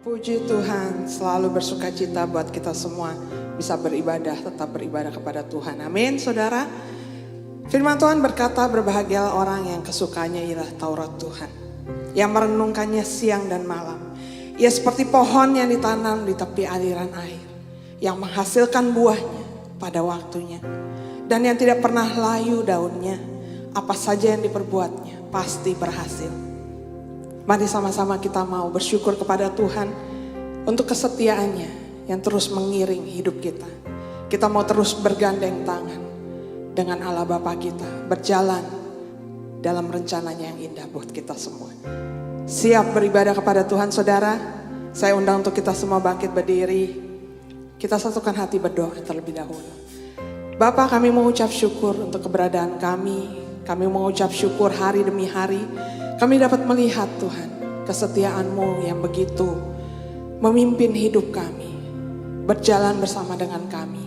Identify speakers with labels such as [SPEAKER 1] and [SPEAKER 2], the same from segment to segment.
[SPEAKER 1] Puji Tuhan, selalu bersuka cita buat kita semua bisa beribadah, tetap beribadah kepada Tuhan. Amin, saudara. Firman Tuhan berkata, berbahagialah orang yang kesukanya ialah Taurat Tuhan, yang merenungkannya siang dan malam. Ia seperti pohon yang ditanam di tepi aliran air, yang menghasilkan buahnya pada waktunya, dan yang tidak pernah layu daunnya. Apa saja yang diperbuatnya pasti berhasil. Mari sama-sama kita mau bersyukur kepada Tuhan untuk kesetiaannya yang terus mengiring hidup kita. Kita mau terus bergandeng tangan dengan Allah Bapa kita, berjalan dalam rencananya yang indah buat kita semua. Siap beribadah kepada Tuhan, saudara? Saya undang untuk kita semua bangkit berdiri. Kita satukan hati berdoa terlebih dahulu. Bapa, kami mengucap syukur untuk keberadaan kami. Kami mengucap syukur hari demi hari. Kami dapat melihat Tuhan, kesetiaan-Mu yang begitu memimpin hidup kami, berjalan bersama dengan kami.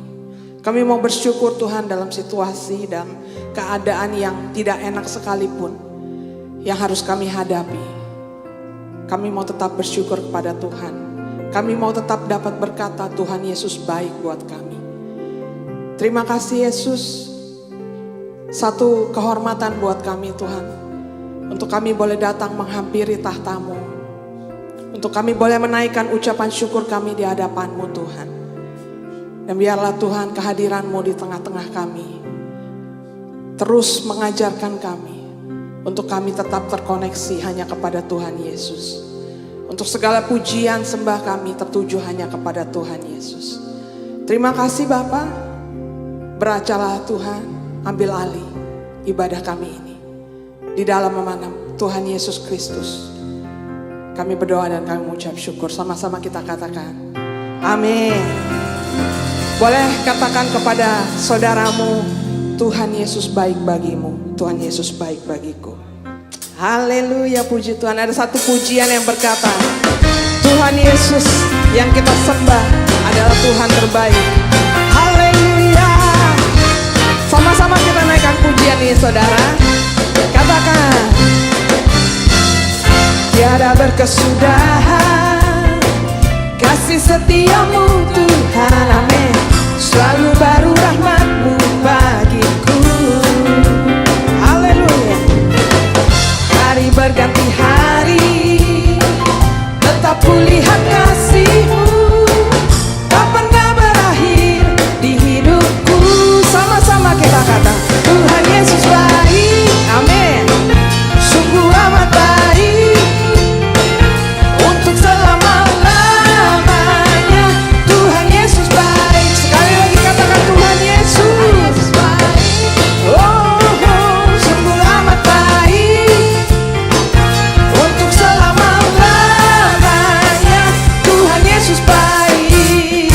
[SPEAKER 1] Kami mau bersyukur Tuhan dalam situasi dan keadaan yang tidak enak sekalipun yang harus kami hadapi. Kami mau tetap bersyukur kepada Tuhan. Kami mau tetap dapat berkata Tuhan Yesus baik buat kami. Terima kasih Yesus. Satu kehormatan buat kami Tuhan, untuk kami boleh datang menghampiri tahta-Mu, untuk kami boleh menaikkan ucapan syukur kami di hadapan-Mu Tuhan. Dan biarlah Tuhan kehadiran-Mu di tengah-tengah kami terus mengajarkan kami untuk kami tetap terkoneksi hanya kepada Tuhan Yesus. Untuk segala pujian sembah kami tertuju hanya kepada Tuhan Yesus. Terima kasih Bapa. Beracalah Tuhan, ambil alih ibadah kami ini. Di dalam nama Tuhan Yesus Kristus kami berdoa dan kami mengucap syukur. Sama-sama kita katakan amin. Boleh katakan kepada saudaramu, Tuhan Yesus baik bagimu, Tuhan Yesus baik bagiku. Haleluya, puji Tuhan. Ada satu pujian yang berkata, Tuhan Yesus yang kita sembah adalah Tuhan terbaik. Haleluya. Sama-sama kita naikkan pujian ini saudara. Katakan, tiada berkesudahan kasih setiamu Tuhan, amin. Selalu baru rahmat-Mu bagiku. Haleluya. Hari berganti hari, tetap kulihat kasih-Mu, tak pernah berakhir di hidupku. Sama-sama kita kata, Tuhan Yesus baik, amin. Sungguh amat baik, untuk selama-lamanya. Tuhan Yesus baik. Sekali lagi katakan Tuhan Yesus baik. Oh, sungguh amat baik, untuk selama-lamanya. Tuhan Yesus baik.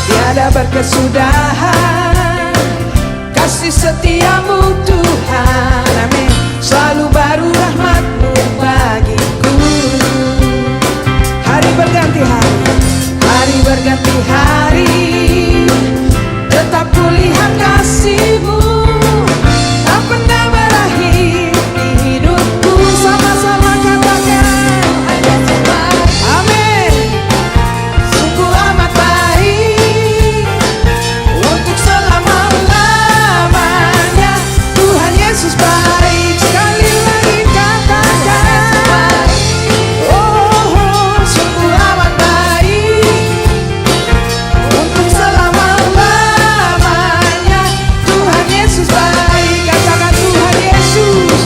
[SPEAKER 1] Tiada berkesudahan kasih setiamu Tuhan, amin. Selalu baru rahmat-Mu bagiku. Hari berganti hari, hari berganti hari, tetap kulihat kasih-Mu, tak pernah berakhir di hidupku. Sama-sama katakan, amin. Sungguh amat baik, untuk selama-lamanya. Tuhan Yesus baik. Sekali lagi katakan, oh, sungguh amat baik, untuk selama-lamanya. Tuhan Yesus baik. Katakan Tuhan Yesus,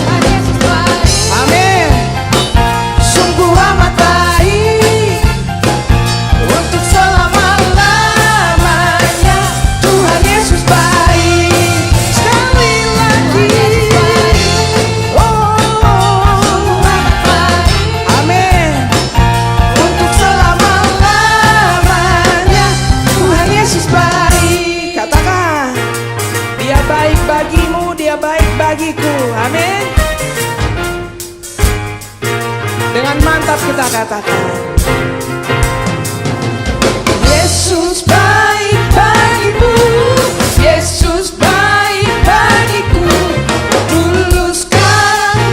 [SPEAKER 1] amin. Sungguh amat baik, untuk selama-lamanya. Tuhan Yesus baik. Sekali lagi, oh, amin. Untuk selama-lamanya. Tuhan Yesus baik. Katakan, Dia baik bagimu, Dia baik bagiku, amin. Dengan mantap kita katakan, Yesus baik bagimu, Yesus baik bagiku. Dulu sekarang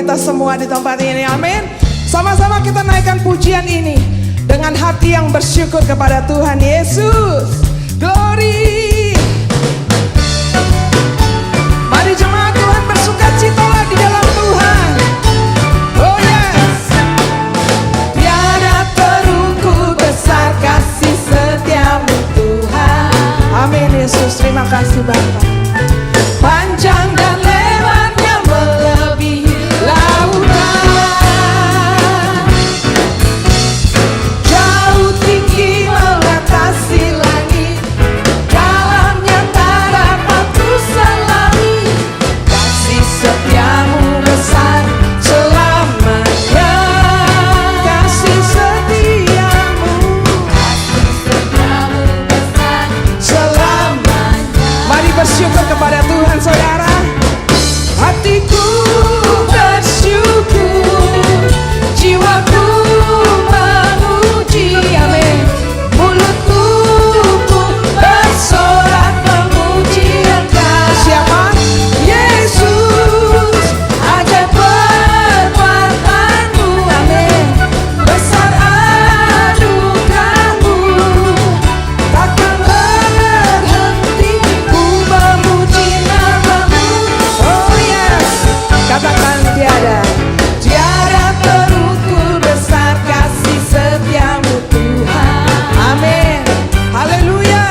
[SPEAKER 1] kita semua di tempat ini. Amin. Sama-sama kita naikkan pujian ini dengan hati yang bersyukur kepada Tuhan Yesus. Glory. Mari jemaat Tuhan bersukacitalah di dalam Tuhan. Oh yes. Tiada terukur besar kasih setiamu Tuhan. Amin Yesus, terima kasih Bapa. Panjang dan lebarnya melebihi lautan, jauh tinggi mengatasi langit, dalamnya tak dapat kuselami. Kasih setiamu besar selamanya. Kasih setiamu besar selamanya. Mari bersyukur kepada Tuhan saudara. Hatiku bersyukur, jiwaku memuji, amin. Mulutku pun bersorak memuji Engkau. Siapa? Yesus, ajaib perbuatanmu, amin. Besar anugerahmu, takkan berhenti ku memuji namamu. Oh yes, katakan tiada terukur besar kasih setiamu Tuhan. Amin. Haleluya.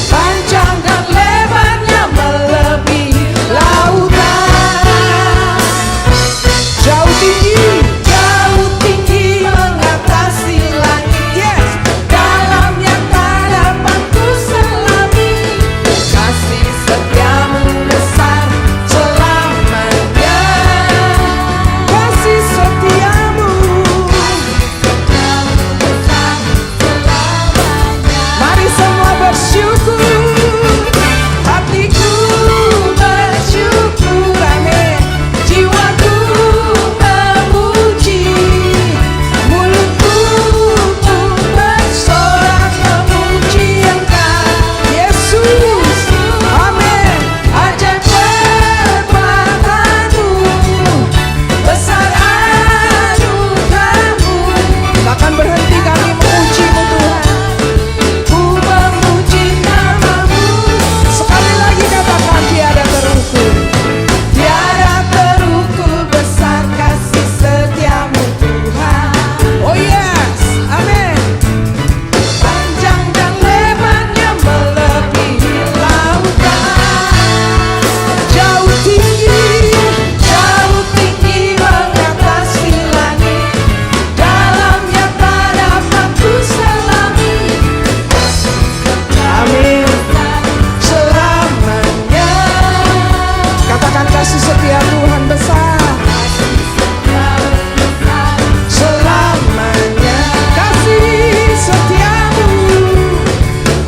[SPEAKER 1] Panjang dan lebarnya melebihi lautan, jauh tinggi mengatasi langit. Yes, dalamnya tak dapat kuselami. Kasih setiamu besar selamanya. Kasih setiamu besar selamanya. Mari semua bersyukur. Hatiku bersyukur, amin. Jiwaku memuji, mulutku pun bersorak memuji Engkau. Yesus, amin. Ajaib perbuatanmu, besar anugerahmu, takkan berhenti kami memuji-Mu Tuhan. Ku memuji namamu. Sekali lagi katakan tiada terukur. Tiada terukur besar kasih setiamu Tuhan. Oh yes, amin. Panjang dan lebarnya melebihi lautan, jauh tinggi mengatasi langit, dalamnya tak dapat kuselami. Amin. Selamanya. Katakan kasih setia Tuhan besar selamanya.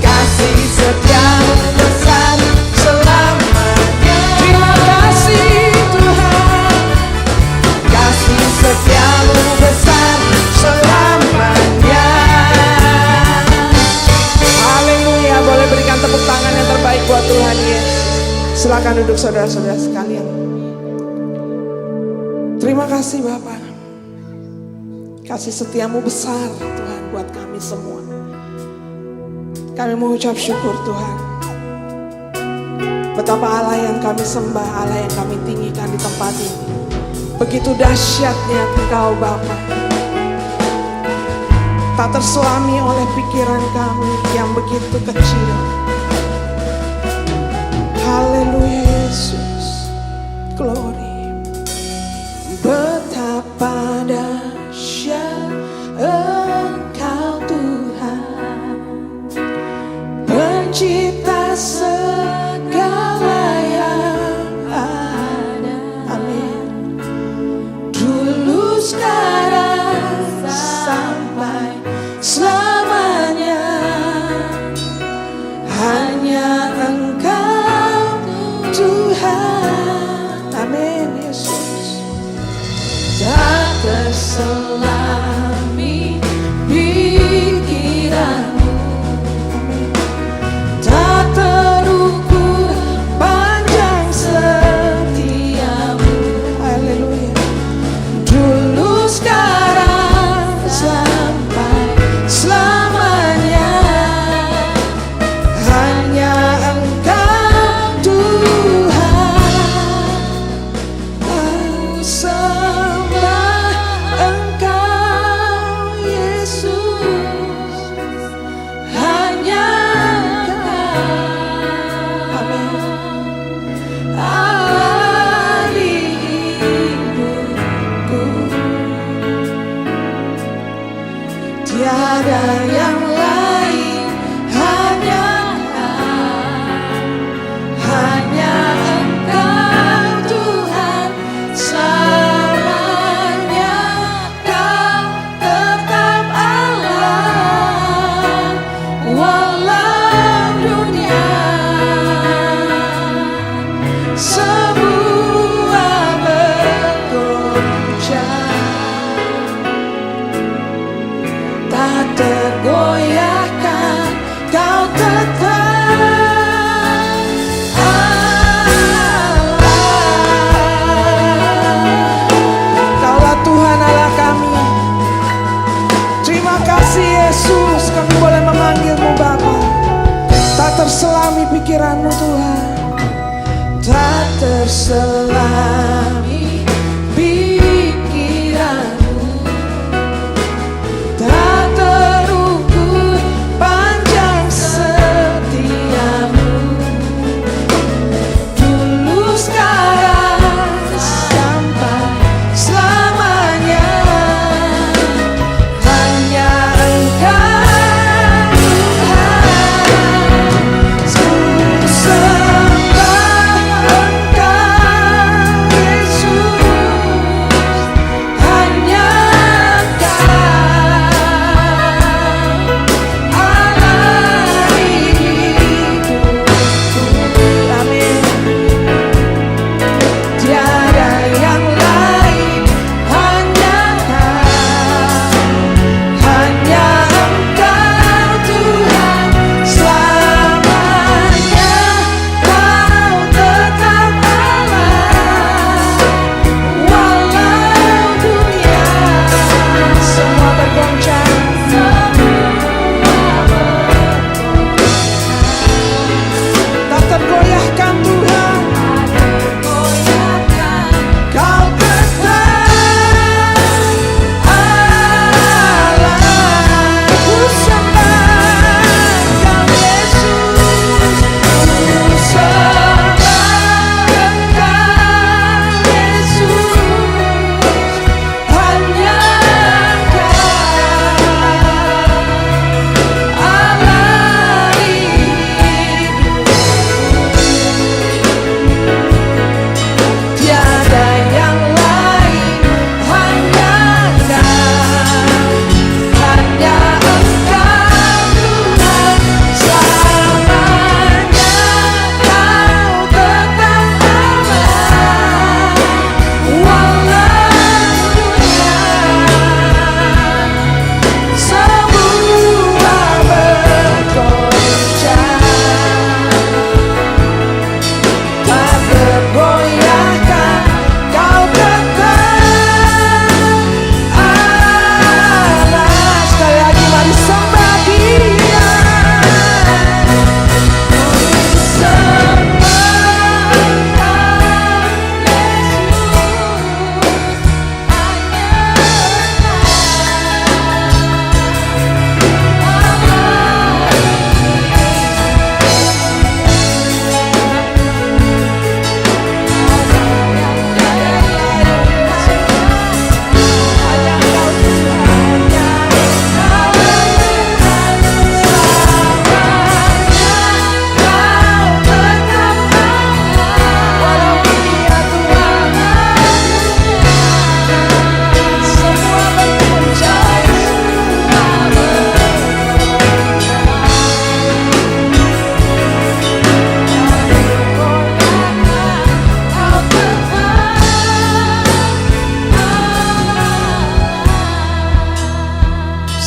[SPEAKER 1] Kasih setiamu besar selamanya. Terima kasih Tuhan. Kasih setiamu besar selamanya. Haleluya. Boleh berikan tepuk tangan yang terbaik buat Tuhan Yesus. Silakan duduk saudara-saudara sekalian. Terima kasih Bapa. Kasih setiamu besar Tuhan buat kami semua. Kami mengucap syukur Tuhan. Betapa Allah yang kami sembah, Allah yang kami tinggikan di tempat ini. Begitu dahsyatnya Engkau Bapa. Tak terselami oleh pikiran kami yang begitu kecil. Haleluya Yesus. Glory. Betapa dahsyat Engkau Tuhan, pencipta segala yang ada. Amin. Dulu sekarang sampai selamanya, hanya Engkau Tuhan. Amin Yesus. Tak terselami pikiranmu, tak terukur panjang setiamu. Haleluya. pikiranmu Tuhan, tak terselami pikiranmu, tak terukur panjang setiamu, dulu sekarang sampai selamanya. Hanya Engkau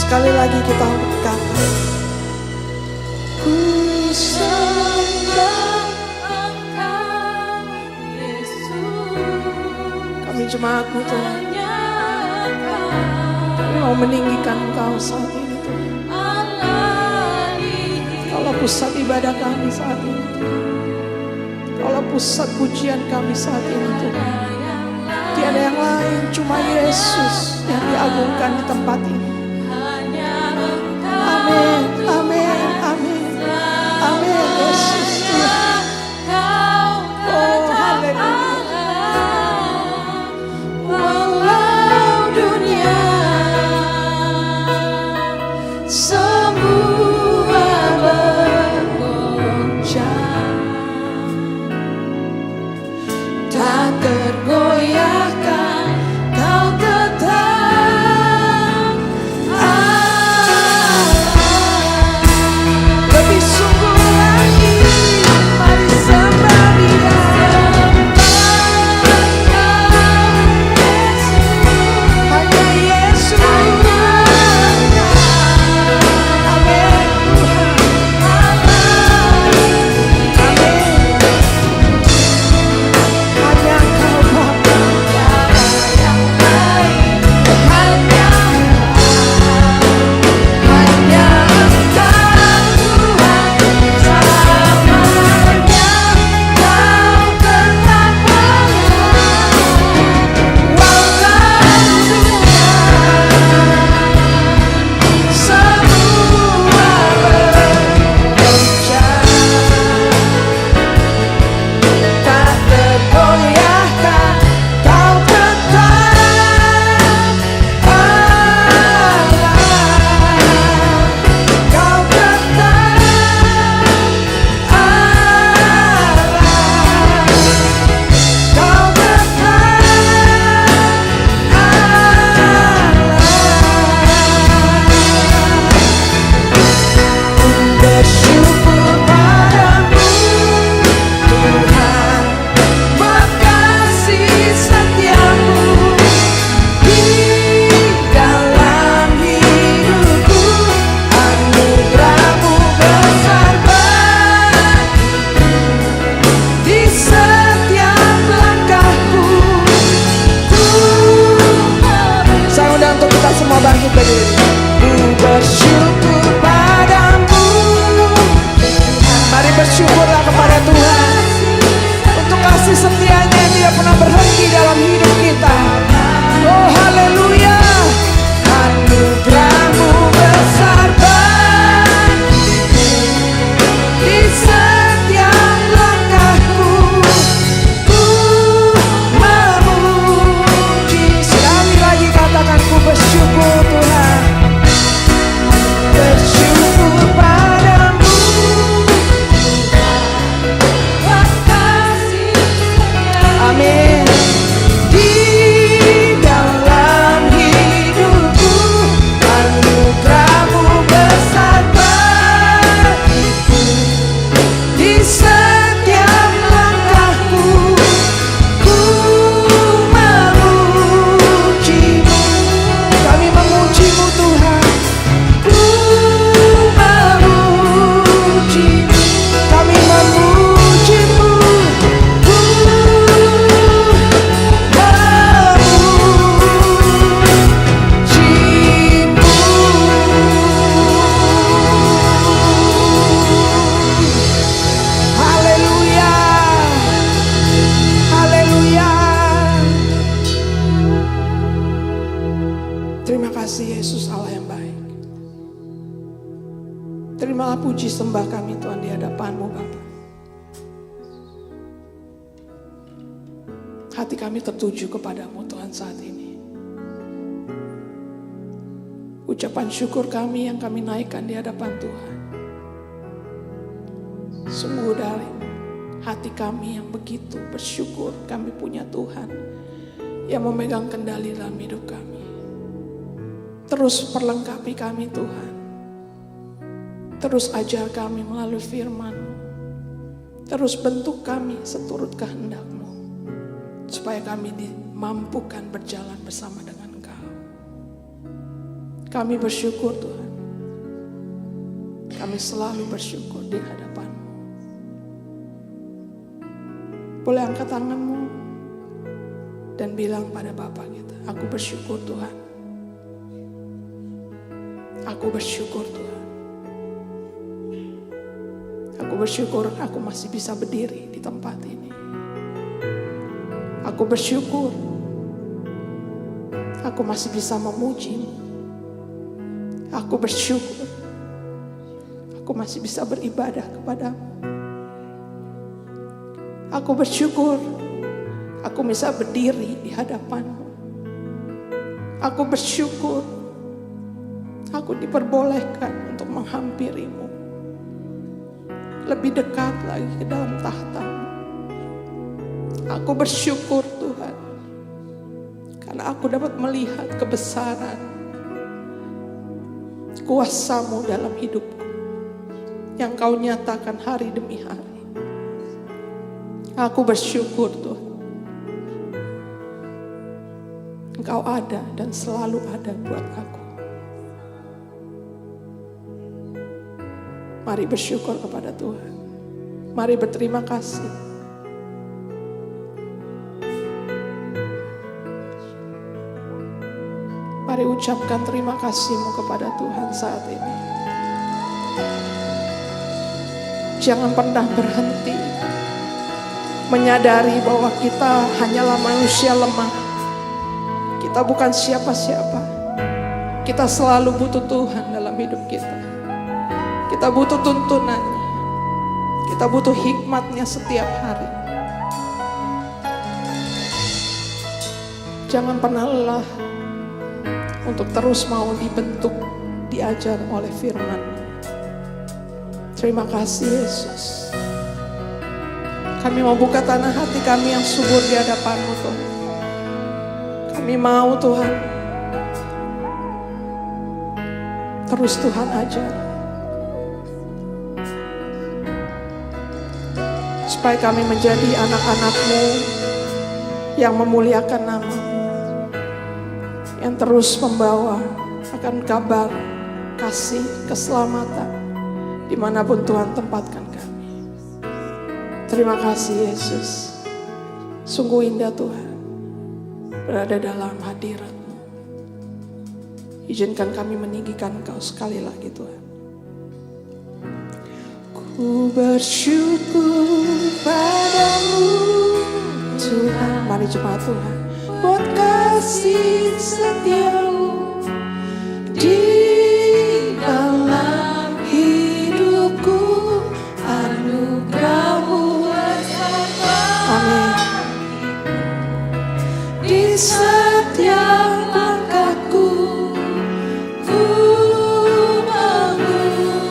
[SPEAKER 1] sekali lagi kita berkata, ku sembah Engkau Yesus. Kami jemaat-Mu Tuhan, kami mau meninggikan Engkau saat ini Tuhan. Kaulah pusat ibadah kami saat ini Tuhan. Kaulah pusat pujian kami saat ini Tuhan. Tiada yang lain, cuma Yesus yang diagungkan di tempat ini. Amin, amin, amin, amin, Yesus. Oh, haleluya. Walau dunia semua bergoncang, tak tergoyahkan, Kau tetap berdiri. Ku bersyukur padamu. Mari bersyukurlah kepada Tuhan untuk kasih setianya yang tidak pernah berhenti dalam hidup kita. Oh haleluya. Anugerahmu besar bagiku, di setiap langkahku ku memuji. Sekali lagi katakan, ku bersyukur Tuhan. Bersyukur padamu. Amin. Di dalam hidupku anugerahmu besar bagiku, di setiap langkahku ku memujimu. Kami memujimu Tuhan, ku memujimu. Kami memujimu, ku haleluya, haleluya. Terima kasih Yesus Allah yang baik. Terimalah puji sembah kami Tuhan di hadapan-Mu Bapa. Hati kami tertuju kepadamu Tuhan saat ini. Ucapan syukur kami yang kami naikkan di hadapan Tuhan, sungguh dari hati kami yang begitu bersyukur kami punya Tuhan yang memegang kendali dalam hidup kami. Terus perlengkapi kami Tuhan. Terus ajar kami melalui firman-Mu. Terus bentuk kami seturut kehendak-Mu, supaya kami dimampukan berjalan bersama dengan Engkau. Kami bersyukur Tuhan. Kami selalu bersyukur di hadapan-Mu. Boleh angkat tangan-Mu dan bilang pada Bapa kita, aku bersyukur Tuhan. Aku bersyukur Tuhan. Aku bersyukur aku masih bisa berdiri di tempat ini. Aku bersyukur aku masih bisa memuji-Mu. Aku bersyukur aku masih bisa beribadah kepada-Mu. Aku bersyukur aku bisa berdiri di hadapan-Mu. Aku bersyukur aku diperbolehkan untuk menghampiri-Mu lebih dekat lagi ke dalam tahta-Mu. Aku bersyukur Tuhan, karena aku dapat melihat kebesaran kuasa-Mu dalam hidupku yang Kau nyatakan hari demi hari. Aku bersyukur Tuhan, Engkau ada dan selalu ada buat aku. Mari bersyukur kepada Tuhan. Mari berterima kasih. Mari ucapkan terima kasih-Mu kepada Tuhan saat ini. Jangan pernah berhenti menyadari bahwa kita hanyalah manusia lemah. Kita bukan siapa-siapa. Kita selalu butuh Tuhan dalam hidup kita. Kita butuh tuntunannya. Kita butuh hikmatnya setiap hari. Jangan pernah lelah untuk terus mau dibentuk, diajar oleh firman. Terima kasih Yesus. Kami mau buka tanah hati kami yang subur di hadapan-Mu Tuhan. Kami mau Tuhan, terus Tuhan ajar. Supaya kami menjadi anak-anak-Mu yang memuliakan nama-Mu, yang terus membawa akan kabar kasih, keselamatan dimanapun Tuhan tempatkan kami. Terima kasih Yesus. Sungguh indah Tuhan berada dalam hadirat-Mu. Izinkan kami meninggikan Engkau sekali lagi Tuhan. Ku bersyukur padamu Tuhan. Mari jemaat Tuhan. Buat kasih setiamu di dalam hidupku, anugerahmu bersama. Amin. Di setiap langkahku, ku memujimu.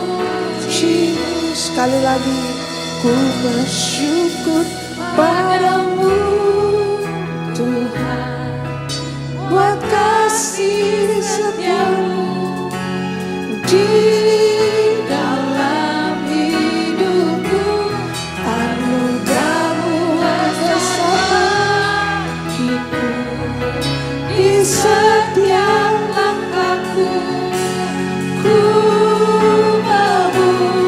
[SPEAKER 1] Sekali lagi, ku bersyukur padamu Tuhan, buat kasih setiamu di dalam hidupku, anugerahmu bersama hidupku. Di setiap langkahku, ku memujimu.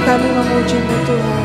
[SPEAKER 1] Kami memujimu Tuhan.